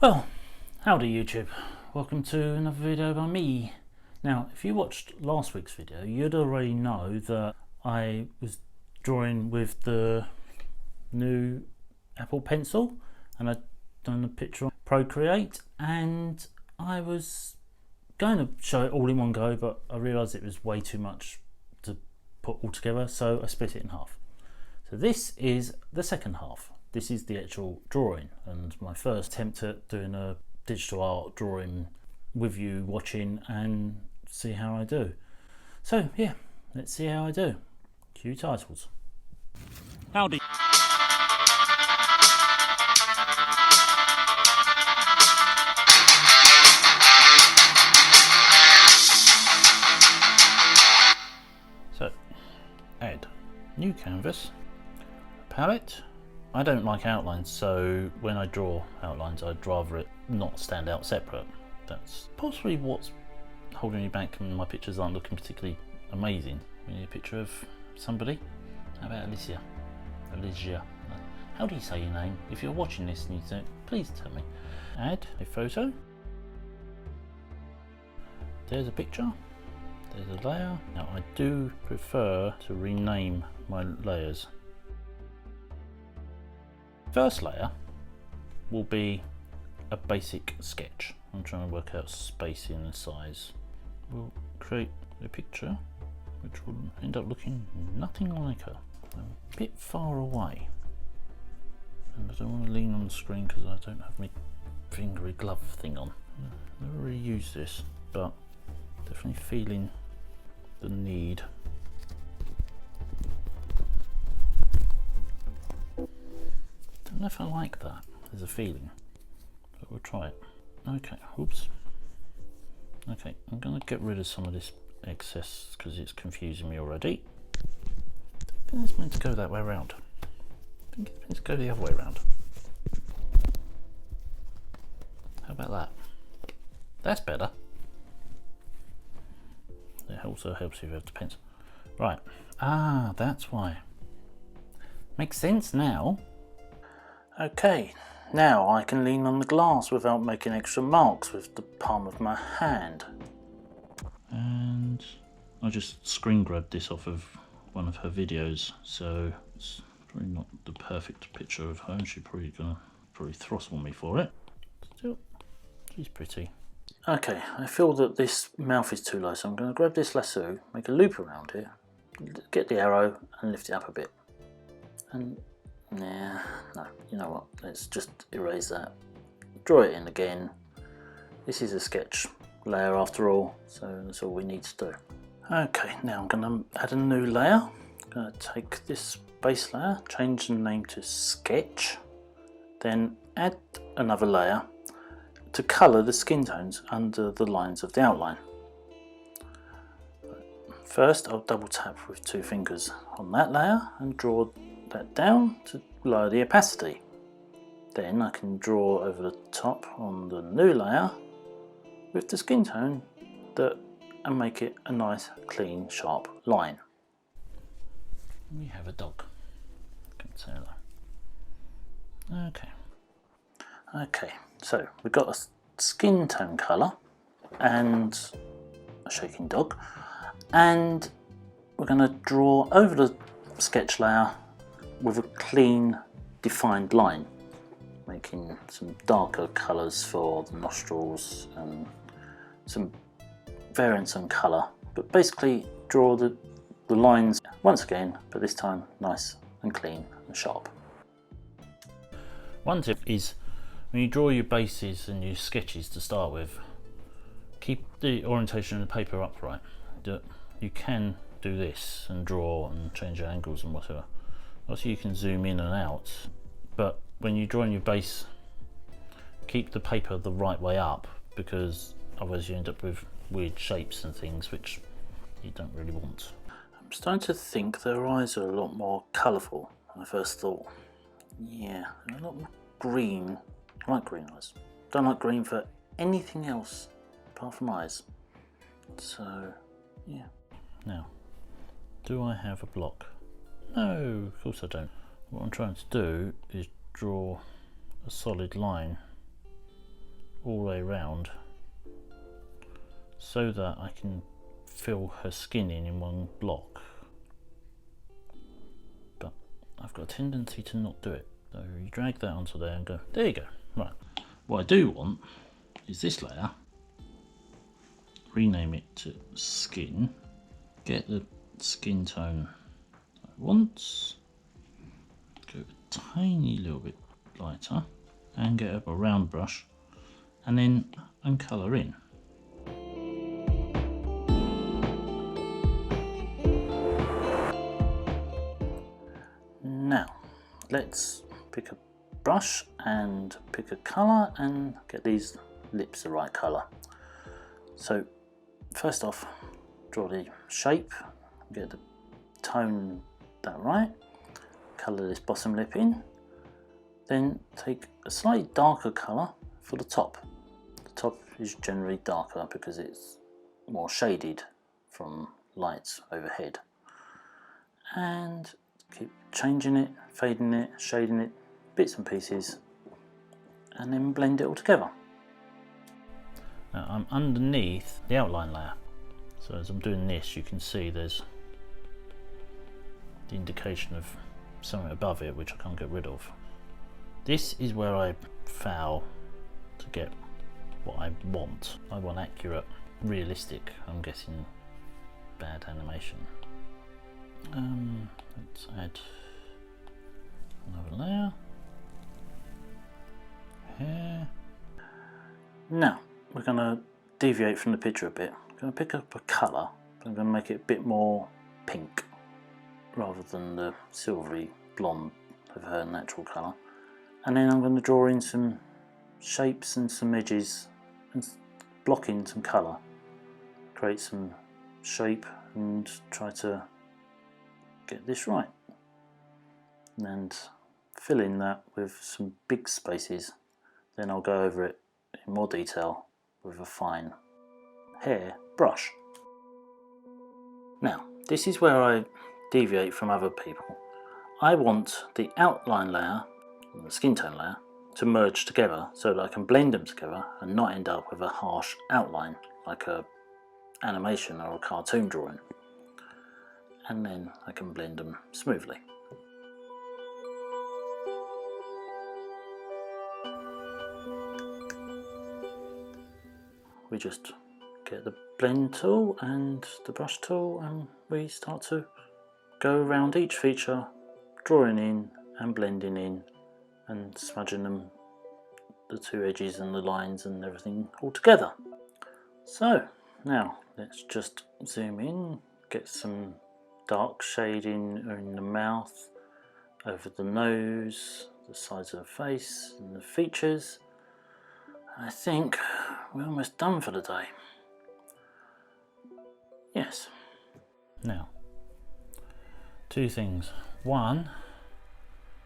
Well, howdy YouTube, welcome to another video by me. Now, if you watched last week's video, you'd already know that I was drawing with the new Apple Pencil and I'd done a picture on Procreate, and I was going to show it all in one go, but I realised it was way too much to put all together, so I split it in half. So this is the second half. This is the actual drawing and my first attempt at doing a digital art drawing with you watching and see how I do. So yeah, let's see how I do. Cue titles. Howdy. So add new canvas, palette. I don't like outlines, so when I draw outlines I'd rather it not stand out separate. That's possibly what's holding me back and my pictures aren't looking particularly amazing. We need a picture of somebody. How about Alicia? Alicia. How do you say your name? If you're watching this and you don't, please tell me. Add a photo. There's a picture. There's a layer. Now I do prefer to rename my layers. First layer will be a basic sketch. I'm trying to work out spacing and size. We'll create a picture which will end up looking nothing like her. I'm a bit far away and I don't want to lean on the screen because I don't have my fingery glove thing on. I've never really used this, but definitely feeling the need. I don't know if I like that. There's a feeling, but we'll try it. Okay, oops. Okay, I'm going to get rid of some of this excess because it's confusing me already. I think it's meant to go that way around. I think it's meant to go the other way around. How about that? That's better. It also helps if you have the pencil. Right, that's why. Makes sense now. Okay, now I can lean on the glass without making extra marks with the palm of my hand. And I just screen grabbed this off of one of her videos, so it's probably not the perfect picture of her, and she's probably gonna throttle me for it. Still, she's pretty. Okay, I feel that this mouth is too low, so I'm going to grab this lasso, make a loop around it, get the arrow and lift it up a bit. And nah, no, you know what, let's just erase that. Draw it in again. This is a sketch layer after all, so that's all we need to do. Okay, now I'm going to add a new layer. I'm going to take this base layer, change the name to Sketch, then add another layer to colour the skin tones under the lines of the outline. First I'll double tap with two fingers on that layer and draw that down to lower the opacity. Then I can draw over the top on the new layer with the skin tone and make it a nice clean sharp line. We have a dog. Can say hello. Okay, so we've got a skin tone colour and a shaking dog, and we're going to draw over the sketch layer with a clean defined line, making some darker colours for the nostrils and some variance in colour, but basically draw the lines once again, but this time nice and clean and sharp. One tip is when you draw your bases and your sketches to start with, keep the orientation of the paper upright. You can do this and draw and change your angles and whatever. Also you can zoom in and out, but when you're drawing your base, keep the paper the right way up, because otherwise you end up with weird shapes and things which you don't really want. I'm starting to think their eyes are a lot more colourful than I first thought. Yeah, they're a lot more green. I like green eyes. Don't like green for anything else apart from eyes. So, yeah. Now, do I have a block? No, of course I don't. What I'm trying to do is draw a solid line all the way around so that I can fill her skin in one block. But I've got a tendency to not do it. So you drag that onto there and go, there you go. Right. What I do want is this layer, rename it to skin, get the skin tone I want, go a tiny little bit lighter and get up a round brush and then colour in. Now let's pick a brush and pick a colour and get these lips the right colour. So first off, draw the shape, get the tone that right, colour this bottom lip in, then take a slightly darker colour for the top. The top is generally darker because it's more shaded from lights overhead. And keep changing it, fading it, shading it, bits and pieces, and then blend it all together. Now I'm underneath the outline layer, so as I'm doing this you can see there's the indication of something above it which I can't get rid of. This is where I foul to get what I want. I want accurate, realistic. I'm getting bad animation. Let's add another layer. Here. Now we're going to deviate from the picture a bit. I'm going to pick up a colour. I'm going to make it a bit more pink rather than the silvery blonde of her natural colour. And then I'm going to draw in some shapes and some edges and block in some colour. Create some shape and try to get this right. And fill in that with some big spaces. Then I'll go over it in more detail with a fine hair brush. Now, this is where I deviate from other people. I want the outline layer and the skin tone layer to merge together so that I can blend them together and not end up with a harsh outline like a animation or a cartoon drawing. And then I can blend them smoothly. We just get the blend tool and the brush tool and we start to go around each feature, drawing in and blending in and smudging them, the two edges and the lines and everything all together. So now let's just zoom in, get some dark shading in the mouth, over the nose, the sides of the face and the features. I think we're almost done for the day. Yes. Now, two things. One,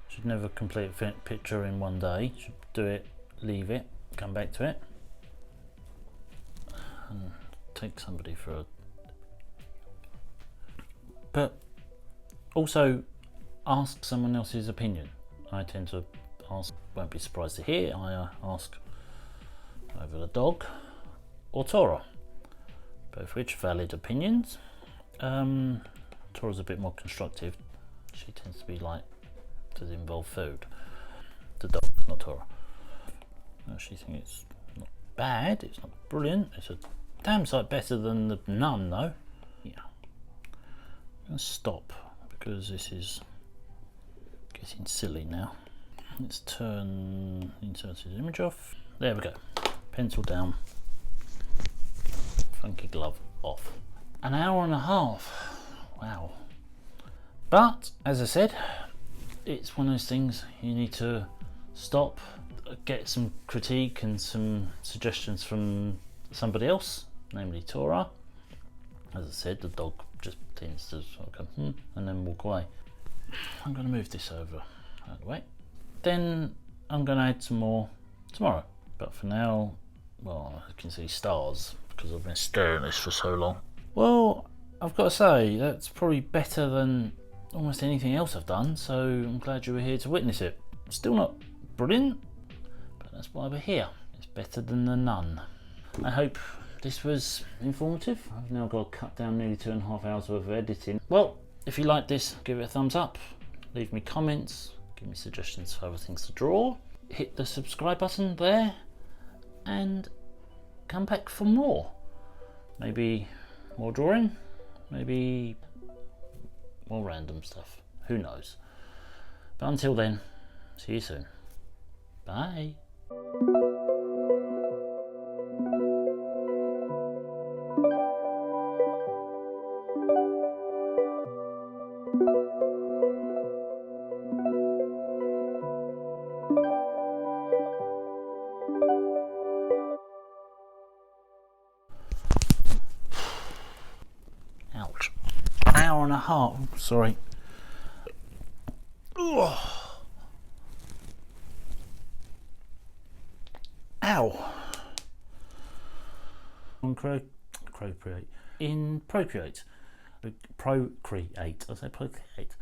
should never complete a picture in one day. Should do it, leave it, come back to it, and take somebody for a... But also ask someone else's opinion. I tend to ask, won't be surprised to hear, I ask over the dog or Tora, both which valid opinions. Tora's a bit more constructive. She tends to be like, does it involve food? The dog, not Tora. She thinks it's not bad, it's not brilliant, it's a damn sight better than the Nun though. Yeah. I'm going to stop because this is getting silly now. Let's turn inserted image off. There we go. Pencil down. Funky glove off. An hour and a half. Wow. But as I said, it's one of those things you need to stop, get some critique and some suggestions from somebody else, namely Tora. As I said, the dog just tends to sort of go and then walk away. I'm going to move this over out of the way. Then I'm going to add some more tomorrow. But for now, well, I can see stars because I've been staring at this for so long. Well, I've got to say, that's probably better than almost anything else I've done, so I'm glad you were here to witness it. Still not brilliant, but that's why we're here. It's Better than the none. I hope this was informative. I've now got to cut down nearly 2.5 hours worth of editing. Well, if you like this, give it a thumbs up, leave me comments, give me suggestions for other things to draw, hit the subscribe button there, and come back for more. Maybe more drawing, maybe more random stuff, who knows. But until then, see you soon. Bye. Ouch. An hour and a half. Sorry. Ugh. Ow. On PROCREATE. In PROCREATE. PROCREATE. I say PROCREATE.